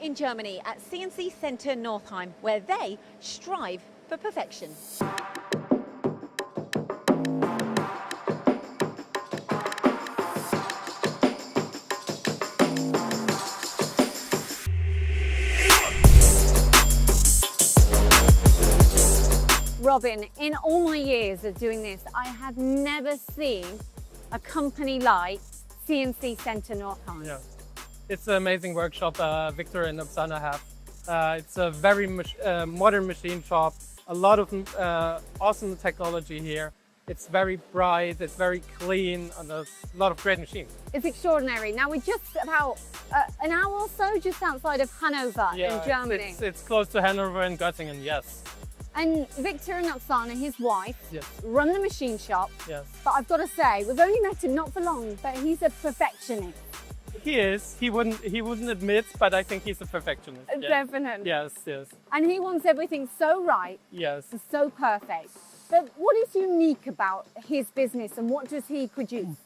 in Germany at CNC Center Northeim, where they strive for perfection. Robin, in all my years of doing this, I have never seen a company like CNC Center Northeim. Yeah, it's an amazing workshop Victor and Oksana have. It's a very modern machine shop, a lot of awesome technology here. It's very bright, it's very clean, and there's a lot of great machines. It's extraordinary. Now we're just about an hour or so just outside of Hanover in Germany. It's close to Hanover and Göttingen, yes. And Victor and Oksana, his wife, Yes. run the machine shop. Yes. But I've got to say, we've only met him not for long, but he's a perfectionist. He is. He wouldn't admit, but I think he's a perfectionist. Yeah. Definitely. Yes, yes. And he wants everything so right Yes. and so perfect. But what is unique about his business and what does he produce?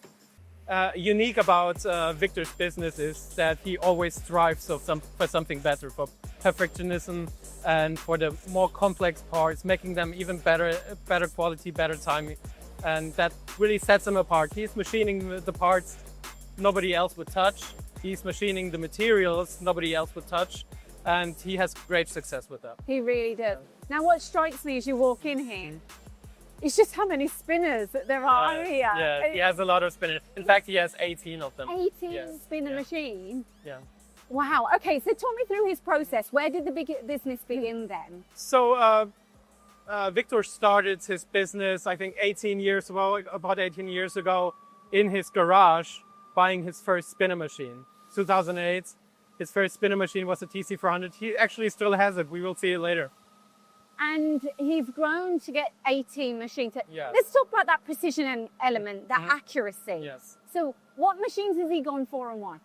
Unique about Victor's business is that he always strives for something better, for perfectionism and for the more complex parts, making them even better quality, better timing. And that really sets him apart. He's machining the parts nobody else would touch. He's machining the materials nobody else would touch. And he has great success with that. He really does. Now, what strikes me as you walk in here is just how many spinners that there are here. Yeah, he has a lot of spinners. In fact, he has 18 of them. 18 spinner machine? Yeah. Wow. Okay, so talk me through his process. Where did the business begin then? So Victor started his business, I think, about 18 years ago, in his garage, buying his first spinner machine. 2008, his first spinner machine was a TC400. He actually still has it. We will see it later. And he's grown to get 18 machines. Yes. Let's talk about that precision element, that accuracy. Yes. So what machines has he gone for and why?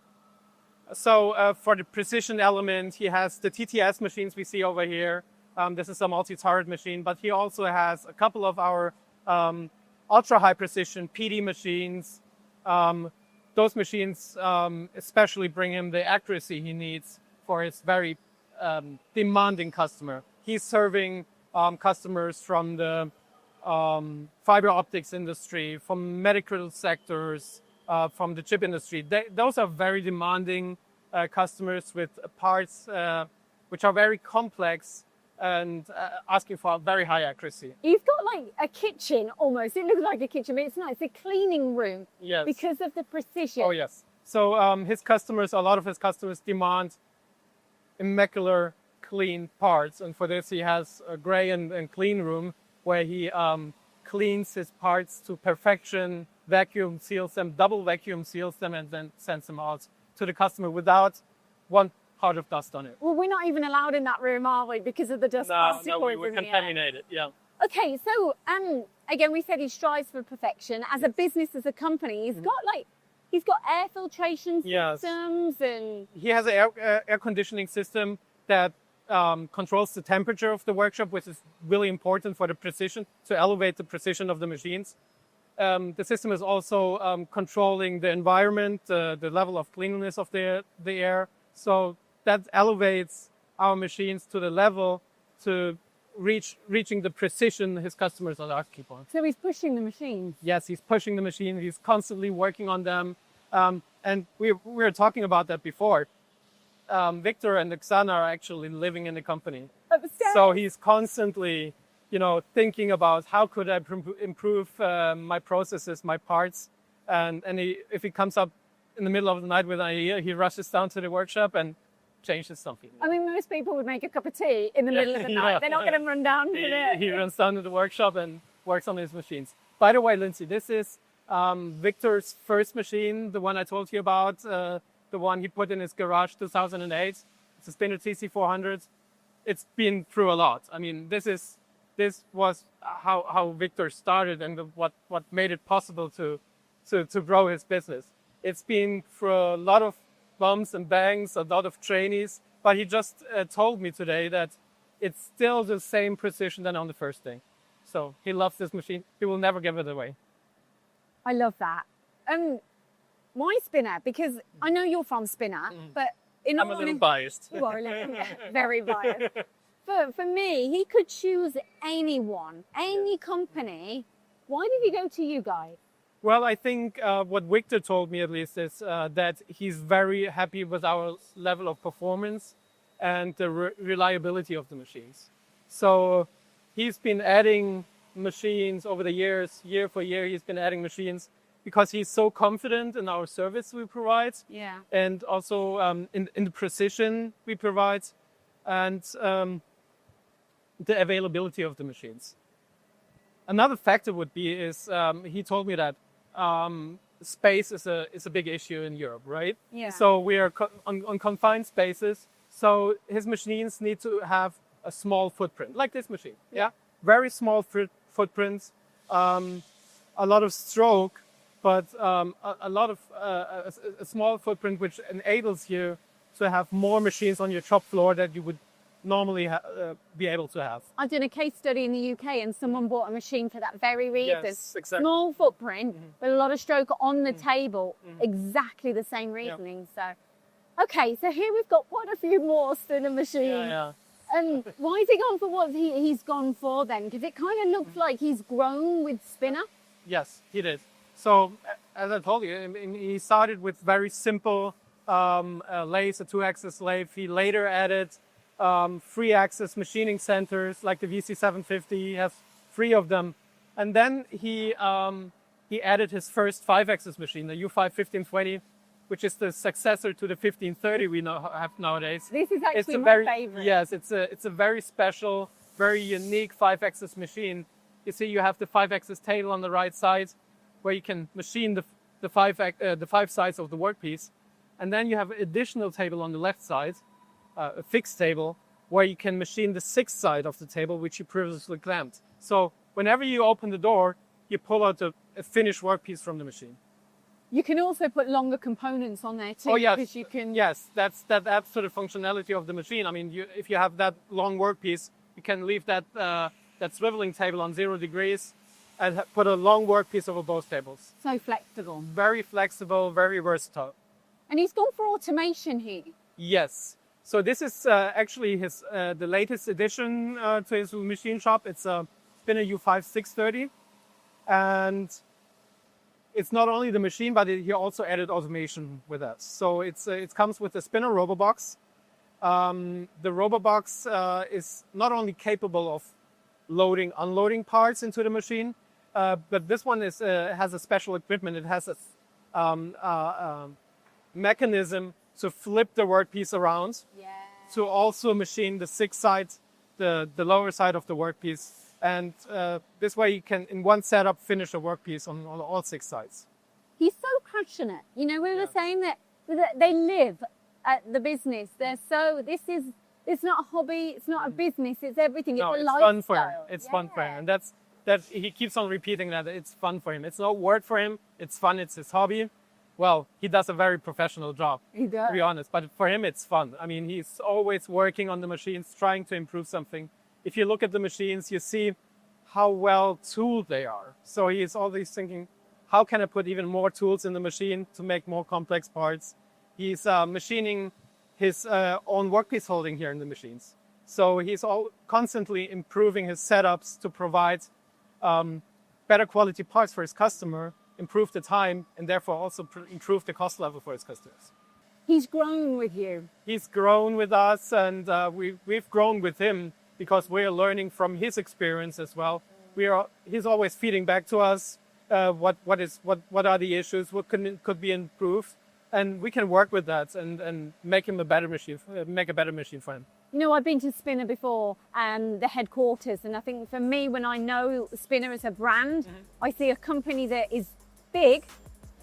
So for the precision element, he has the TTS machines we see over here. This is a multi-turret machine, but he also has a couple of our ultra-high precision PD machines. Those machines especially bring him the accuracy he needs for his very demanding customer. He's serving customers from the fiber optics industry, from medical sectors, from the chip industry. Those are very demanding customers with parts which are very complex and asking for very high accuracy. You've got like a kitchen almost. It looks like a kitchen, but it's not. It's a cleaning room. Yes. Because of the precision. Oh, yes. So a lot of his customers demand immaculate clean parts. And for this, he has a gray and clean room where he cleans his parts to perfection, vacuum seals them, double vacuum seals them, and then sends them out to the customer without one part of dust on it. Well, we're not even allowed in that room, are we? Because of the dust particles. No, we would contaminate it, yeah. Okay, so again, we said he strives for perfection. As a business, as a company, he's got air filtration systems and... He has an air conditioning system that controls the temperature of the workshop, which is really important for the precision, to elevate the precision of the machines. The system is also controlling the environment, the level of cleanliness of the air. So that elevates our machines to the level to reaching the precision his customers are asking for. So he's pushing the machines. Yes, he's pushing the machine. He's constantly working on them. And we were talking about that before. Victor and Oksana are actually living in the company. So he's constantly, thinking about how could I improve my processes, my parts. And if he comes up in the middle of the night with an idea, he rushes down to the workshop and changes something. I mean, most people would make a cup of tea in the middle of the night. They're not going to run down to it. He runs down to the workshop and works on his machines. By the way, Lindsay, this is Victor's first machine, the one I told you about, the one he put in his garage 2008. It's a spinner TC400. It's been through a lot. I mean, this was how Victor started and what made it possible to grow his business. It's been through a lot of bumps and bangs, a lot of trainees, but he just told me today that it's still the same precision than on the first day. So he loves this machine. He will never give it away. I love that. Why spinner? Because I know you're from spinner, but I'm a little biased. You are a little, very biased. But for me, he could choose anyone, any company. Why did he go to you guys? Well, I think what Victor told me at least is that he's very happy with our level of performance and the reliability of the machines. So he's been adding machines over the years, year for year, he's been adding machines because he's so confident in our service we provide. Yeah. And also in the precision we provide and the availability of the machines. Another factor would be is he told me that space is a big issue in Europe, right? Yeah. So we are on confined spaces. So his machines need to have a small footprint, like this machine. Yeah, very small footprints, a lot of stroke, but a lot of a small footprint which enables you to have more machines on your shop floor that you would normally be able to have. I've done a case study in the UK and someone bought a machine for that very reason. Yes, exactly. Small footprint, but a lot of stroke on the table. Exactly the same reasoning. So, okay, so here we've got quite a few more spinner machines. Yeah. And why has he gone for what he's gone for then? Because it kind of looks like he's grown with spinner. Yes, he did. So, as I told you, he started with very simple lathes, a 2-axis lathe. He later added 3-axis machining centers like the VC750. He has 3 of them. And then he added his first 5-axis machine, the U5-1520, which is the successor to the 1530 we have nowadays. This is actually my favorite. Yes, it's a very special, very unique 5-axis machine. You see, you have the 5-axis table on the right side, where you can machine the 5 sides of the workpiece, and then you have an additional table on the left side, a fixed table, where you can machine the 6th side of the table, which you previously clamped. So whenever you open the door, you pull out a finished workpiece from the machine. You can also put longer components on there too. Oh yes, because you can. Yes, that's the absolute functionality of the machine. I mean, if you have that long workpiece, you can leave that swiveling table on 0 degrees and put a long workpiece over both tables. So flexible. Very flexible, very versatile. And he's gone for automation here. Yes. So this is actually his the latest addition to his machine shop. It's a spinner U5-630, and it's not only the machine, but he also added automation with us. So it comes with a spinner RoboBox. The RoboBox is not only capable of loading, unloading parts into the machine, but this one has a special equipment. It has a mechanism to flip the workpiece around, to also machine the 6 sides, the lower side of the workpiece. And this way you can, in one setup, finish a workpiece on all 6 sides. He's so passionate. You know, we were saying that they live at the business. It's not a hobby, it's not a business, it's everything. No, it's a lifestyle. Fun for him. It's fun for him. And that he keeps on repeating that it's fun for him. It's no work for him, it's fun, it's his hobby. Well, he does a very professional job, he does, to be honest. But for him, it's fun. I mean, he's always working on the machines, trying to improve something. If you look at the machines, you see how well tooled they are. So he's always thinking, how can I put even more tools in the machine to make more complex parts? He's machining his own workpiece holding here in the machines. So he's constantly improving his setups to provide better quality parts for his customer, improve the time, and therefore also improve the cost level for his customers. He's grown with you. He's grown with us, and we've grown with him because we're learning from his experience as well. He's always feeding back to us what are the issues, what could be improved, and we can work with that and make him a better machine for him. You know, I've been to Spinner before, the headquarters, and I think for me, when I know Spinner as a brand, I see a company that is big,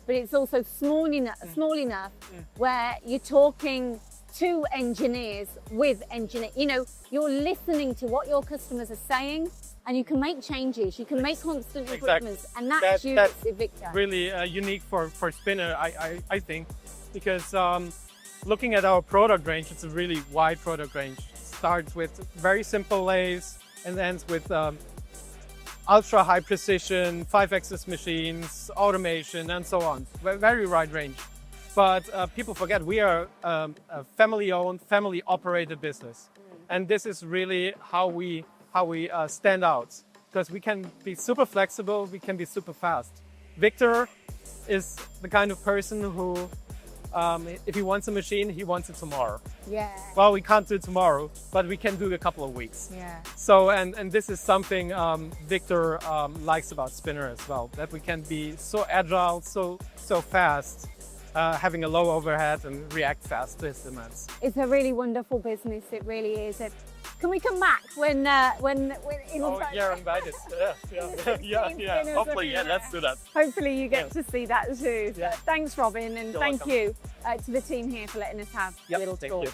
but it's also small enough where you're talking to engineers with engineers. You know, you're listening to what your customers are saying, and you can make changes, you can make constant improvements, and that's Victor. Really unique for Spinner, I think, because looking at our product range, it's a really wide product range. It starts with very simple lathes and ends with ultra high precision, 5-axis machines, automation, and so on. Very wide range. But people forget we are a family-owned, family-operated business, and this is really how we stand out, because we can be super flexible, we can be super fast. Victor is the kind of person who, if he wants a machine, he wants it tomorrow. Yeah. Well, we can't do it tomorrow, but we can do it a couple of weeks. Yeah. So, and this is something Victor likes about Spinner as well, that we can be so agile, so fast, having a low overhead and react fast to his demands. It's a really wonderful business. It really is. Can we come back when Oh, you're invited. Yeah. Hopefully, yeah, let's do that. Hopefully you get to see that too. Yeah. Thanks, Robin, and You're thank welcome. you to the team here for letting us have a little Thank tour. you.